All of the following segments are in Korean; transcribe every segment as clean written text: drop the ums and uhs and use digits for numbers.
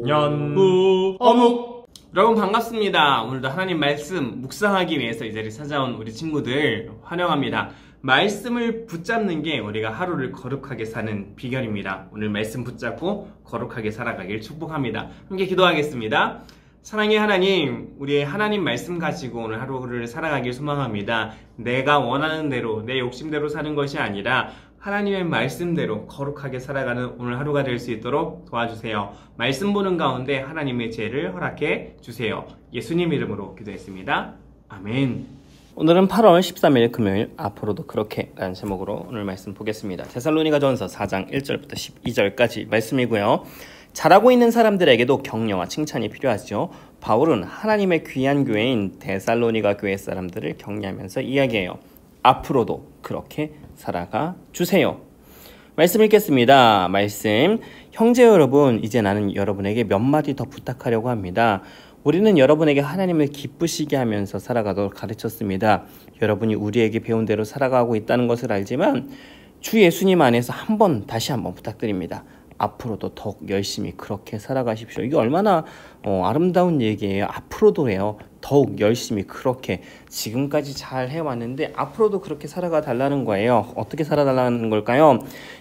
후 어묵. 여러분 반갑습니다. 오늘도 하나님 말씀 묵상하기 위해서 이 자리에 찾아온 우리 친구들 환영합니다. 말씀을 붙잡는 게 우리가 하루를 거룩하게 사는 비결입니다. 오늘 말씀 붙잡고 거룩하게 살아가길 축복합니다. 함께 기도하겠습니다. 사랑의 하나님, 우리의 하나님 말씀 가지고 오늘 하루를 살아가길 소망합니다. 내가 원하는 대로, 내 욕심대로 사는 것이 아니라 하나님의 말씀대로 거룩하게 살아가는 오늘 하루가 될 수 있도록 도와주세요. 말씀 보는 가운데 하나님의 지혜를 허락해 주세요. 예수님 이름으로 기도했습니다. 아멘. 오늘은 8월 13일 금요일, 앞으로도 그렇게 라는 제목으로 오늘 말씀 보겠습니다. 데살로니가전서 4장 1절부터 12절까지 말씀이고요. 잘하고 있는 사람들에게도 격려와 칭찬이 필요하죠. 바울은 하나님의 귀한 교회인 데살로니가 교회 사람들을 격려하면서 이야기해요. 앞으로도 그렇게 살아가 주세요. 말씀 읽겠습니다. 말씀. 형제 여러분, 이제 나는 여러분에게 몇 마디 더 부탁하려고 합니다. 우리는 여러분에게 하나님을 기쁘시게 하면서 살아가도록 가르쳤습니다. 여러분이 우리에게 배운 대로 살아가고 있다는 것을 알지만 주 예수님 안에서 다시 한번 부탁드립니다. 앞으로도 더욱 열심히 그렇게 살아가십시오. 이게 얼마나 아름다운 얘기예요. 앞으로도래요. 더욱 열심히 그렇게 지금까지 잘 해왔는데 앞으로도 그렇게 살아가 달라는 거예요. 어떻게 살아달라는 걸까요?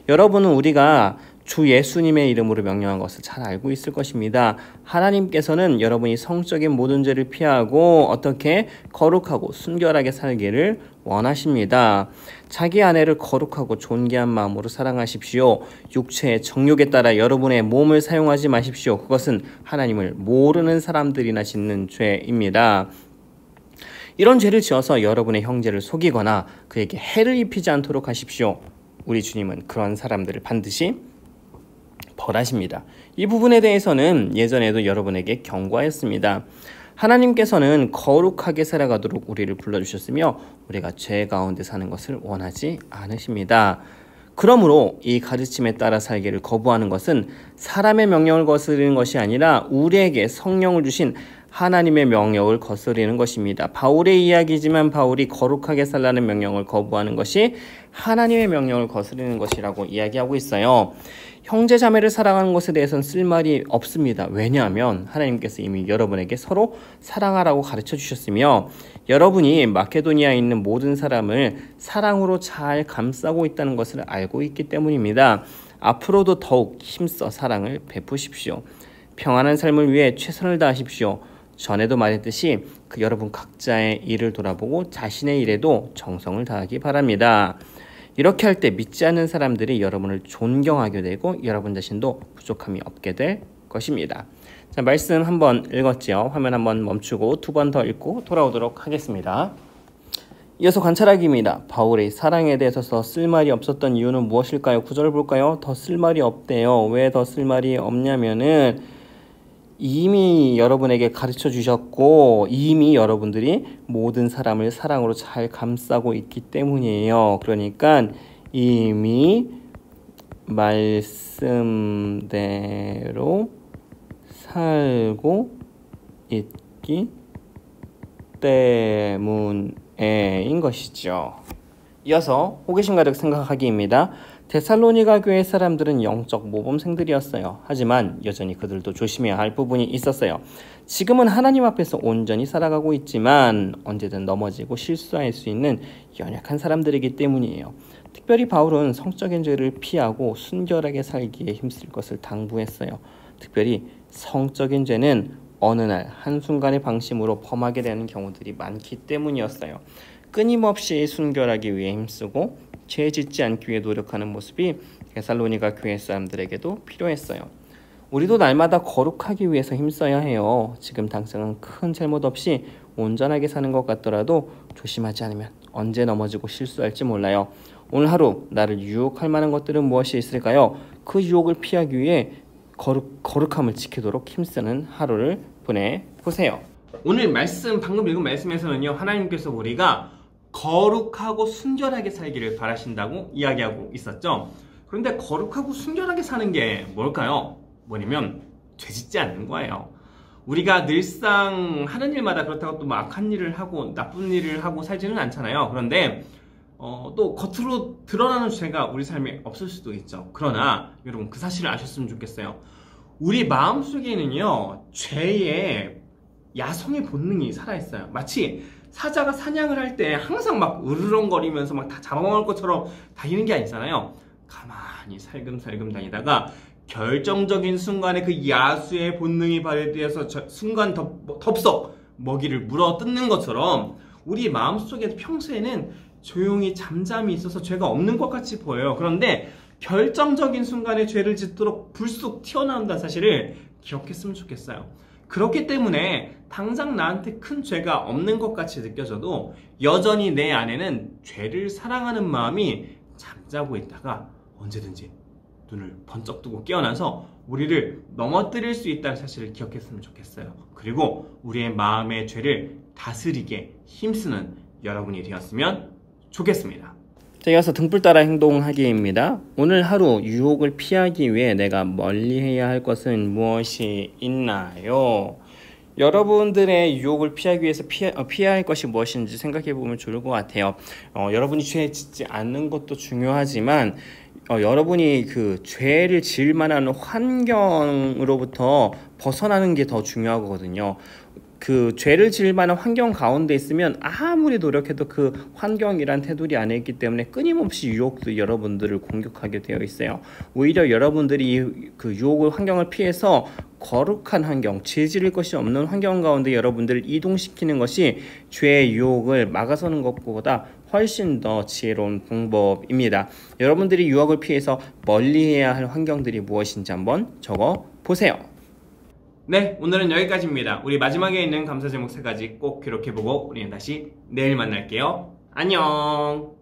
여러분은 우리가 주 예수님의 이름으로 명령한 것을 잘 알고 있을 것입니다. 하나님께서는 여러분이 성적인 모든 죄를 피하고 어떻게 거룩하고 순결하게 살기를 원하십니다. 자기 아내를 거룩하고 존귀한 마음으로 사랑하십시오. 육체의 정욕에 따라 여러분의 몸을 사용하지 마십시오. 그것은 하나님을 모르는 사람들이나 짓는 죄입니다. 이런 죄를 지어서 여러분의 형제를 속이거나 그에게 해를 입히지 않도록 하십시오. 우리 주님은 그런 사람들을 반드시 벌하십니다. 이 부분에 대해서는 예전에도 여러분에게 경고하였습니다. 하나님께서는 거룩하게 살아가도록 우리를 불러주셨으며 우리가 죄 가운데 사는 것을 원하지 않으십니다. 그러므로 이 가르침에 따라 살기를 거부하는 것은 사람의 명령을 거스르는 것이 아니라 우리에게 성령을 주신 하나님의 명령을 거스르는 것입니다. 바울의 이야기지만 바울이 거룩하게 살라는 명령을 거부하는 것이 하나님의 명령을 거스르는 것이라고 이야기하고 있어요. 형제 자매를 사랑하는 것에 대해서는 쓸 말이 없습니다. 왜냐하면 하나님께서 이미 여러분에게 서로 사랑하라고 가르쳐 주셨으며 여러분이 마케도니아에 있는 모든 사람을 사랑으로 잘 감싸고 있다는 것을 알고 있기 때문입니다. 앞으로도 더욱 힘써 사랑을 베푸십시오. 평안한 삶을 위해 최선을 다하십시오. 전에도 말했듯이 여러분 각자의 일을 돌아보고 자신의 일에도 정성을 다하기 바랍니다. 이렇게 할 때 믿지 않는 사람들이 여러분을 존경하게 되고 여러분 자신도 부족함이 없게 될 것입니다. 자, 말씀 한번 읽었죠. 화면 한번 멈추고 두 번 더 읽고 돌아오도록 하겠습니다. 이어서 관찰하기입니다. 바울의 사랑에 대해서 더 쓸 말이 없었던 이유는 무엇일까요? 9절을 볼까요? 더 쓸 말이 없대요. 왜 더 쓸 말이 없냐면은 이미 여러분에게 가르쳐 주셨고 이미 여러분들이 모든 사람을 사랑으로 잘 감싸고 있기 때문이에요. 그러니까 이미 말씀대로 살고 있기 때문에인 것이죠. 이어서 호기심 가득 생각하기입니다. 데살로니가 교회 사람들은 영적 모범생들이었어요. 하지만 여전히 그들도 조심해야 할 부분이 있었어요. 지금은 하나님 앞에서 온전히 살아가고 있지만 언제든 넘어지고 실수할 수 있는 연약한 사람들이기 때문이에요. 특별히 바울은 성적인 죄를 피하고 순결하게 살기에 힘쓸 것을 당부했어요. 특별히 성적인 죄는 어느 날 한순간의 방심으로 범하게 되는 경우들이 많기 때문이었어요. 끊임없이 순결하기 위해 힘쓰고 죄 짓지 않기 위해 노력하는 모습이 데살로니가 교회 사람들에게도 필요했어요. 우리도 날마다 거룩하기 위해서 힘써야 해요. 지금 당장은 큰 잘못 없이 온전하게 사는 것 같더라도 조심하지 않으면 언제 넘어지고 실수할지 몰라요. 오늘 하루 나를 유혹할 만한 것들은 무엇이 있을까요? 그 유혹을 피하기 위해 거룩함을 지키도록 힘쓰는 하루를 보내보세요. 오늘 방금 읽은 말씀에서는요, 하나님께서 우리가 거룩하고 순결하게 살기를 바라신다고 이야기하고 있었죠. 그런데 거룩하고 순결하게 사는 게 뭘까요? 뭐냐면 죄짓지 않는 거예요. 우리가 늘상 하는 일마다 그렇다고 또 악한 일을 하고 나쁜 일을 하고 살지는 않잖아요. 그런데 또 겉으로 드러나는 죄가 우리 삶에 없을 수도 있죠. 그러나 여러분 그 사실을 아셨으면 좋겠어요. 우리 마음속에는요, 죄의 야성의 본능이 살아있어요. 마치 사자가 사냥을 할 때 항상 막 으르렁거리면서 막 다 잡아먹을 것처럼 다니는 게 아니잖아요. 가만히 살금살금 다니다가 결정적인 순간에 그 야수의 본능이 발휘되어서 순간 덥석 먹이를 물어 뜯는 것처럼 우리 마음속에 평소에는 조용히 잠잠히 있어서 죄가 없는 것 같이 보여요. 그런데 결정적인 순간에 죄를 짓도록 불쑥 튀어나온다는 사실을 기억했으면 좋겠어요. 그렇기 때문에 당장 나한테 큰 죄가 없는 것 같이 느껴져도 여전히 내 안에는 죄를 사랑하는 마음이 잠자고 있다가 언제든지 눈을 번쩍 뜨고 깨어나서 우리를 넘어뜨릴 수 있다는 사실을 기억했으면 좋겠어요. 그리고 우리의 마음의 죄를 다스리게 힘쓰는 여러분이 되었으면 좋겠습니다. 자, 이어서 등불 따라 행동하기입니다. 오늘 하루 유혹을 피하기 위해 내가 멀리해야 할 것은 무엇이 있나요? 여러분들의 유혹을 피하기 위해서 피해야 할 것이 무엇인지 생각해 보면 좋을 것 같아요. 여러분이 죄 짓지 않는 것도 중요하지만 여러분이 그 죄를 지을 만한 환경으로부터 벗어나는 게 더 중요하거든요. 그 죄를 지을 만한 환경 가운데 있으면 아무리 노력해도 그 환경이란 테두리 안에 있기 때문에 끊임없이 유혹도 여러분들을 공격하게 되어 있어요. 오히려 여러분들이 그 유혹을 환경을 피해서 거룩한 환경, 죄 지을 것이 없는 환경 가운데 여러분들을 이동시키는 것이 죄의 유혹을 막아서는 것보다 훨씬 더 지혜로운 방법입니다. 여러분들이 유혹을 피해서 멀리해야 할 환경들이 무엇인지 한번 적어 보세요. 네, 오늘은 여기까지입니다. 우리 마지막에 있는 감사 제목 3가지 꼭 기록해보고 우리는 다시 내일 만날게요. 안녕.